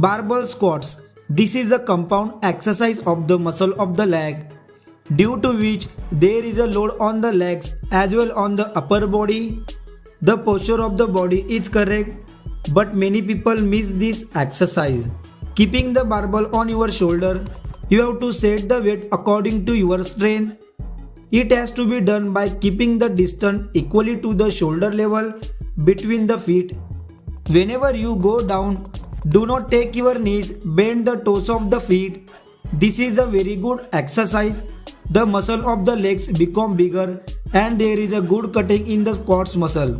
Barbell squats. This is a compound exercise of the muscle of the leg, due to which there is a load on the legs as well on the upper body. The posture of the body is correct, but many people miss this exercise. Keeping the barbell on your shoulder, you have to set the weight according to your strength. It has to be done by keeping the distance equally to the shoulder level between the feet. Whenever you go down, do not take your knees, bend the toes of the feet. This is a very good exercise. The muscle of the legs become bigger and there is a good cutting in the squats muscle.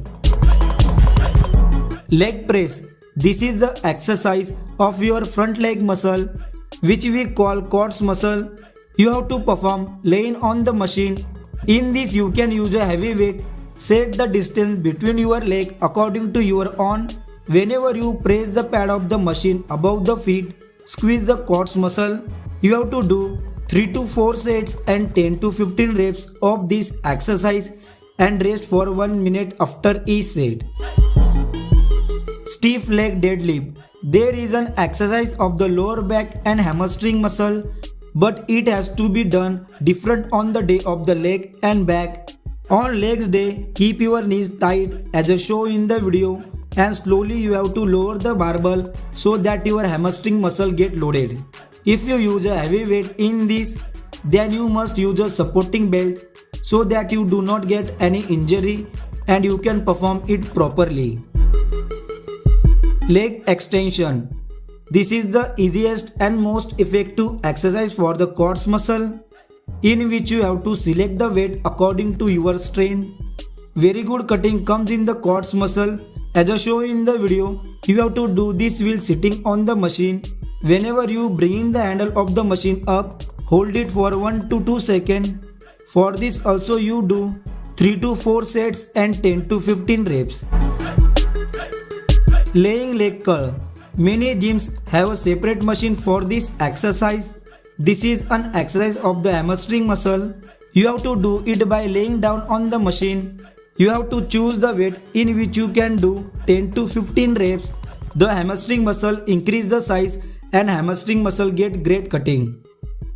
Leg press. This is the exercise of your front leg muscle, which we call quads muscle. You have to perform laying on the machine. In this you can use a heavy weight. Set the distance between your leg according to your own. Whenever you press the pad of the machine above the feet, squeeze the quads muscle. You have to do 3 to 4 sets and 10 to 15 reps of this exercise and rest for 1 minute after each set. Stiff leg deadlift. There is an exercise of the lower back and hamstring muscle, but it has to be done different on the day of the leg and back. On legs day, keep your knees tight as I show in the video, and slowly you have to lower the barbell so that your hamstring muscle get loaded. If you use a heavy weight in this, then you must use a supporting belt so that you do not get any injury and you can perform it properly. Leg extension. This is the easiest and most effective exercise for the quads muscle, in which you have to select the weight according to your strength. Very good cutting comes in the quads muscle. As I show in the video, you have to do this while sitting on the machine. Whenever you bring the handle of the machine up, hold it for 1 to 2 seconds. For this also you do 3 to 4 sets and 10 to 15 reps. Laying leg curl. Many gyms have a separate machine for this exercise. This is an exercise of the hamstring muscle. You have to do it by laying down on the machine. You have to choose the weight in which you can do 10 to 15 reps. The hamstring muscle increase the size and hamstring muscle get great cutting.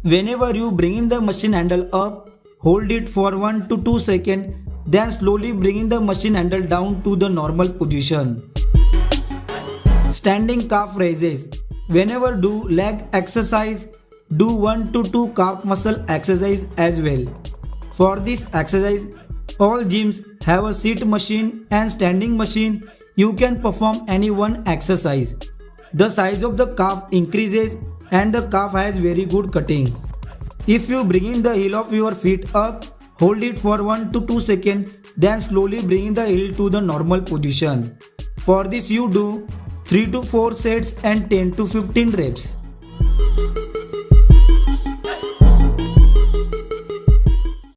Whenever you bring in the machine handle up, hold it for 1 to 2 seconds, then slowly bring the machine handle down to the normal position. Standing calf raises. Whenever do leg exercise, do 1 to 2 calf muscle exercise as well. For this exercise, all gyms have a seat machine and standing machine. You can perform any one exercise. The size of the calf increases and the calf has very good cutting. If you bring in the heel of your feet up, hold it for 1 to 2 seconds, then slowly bring the heel to the normal position. For this you do 3 to 4 sets and 10 to 15 reps.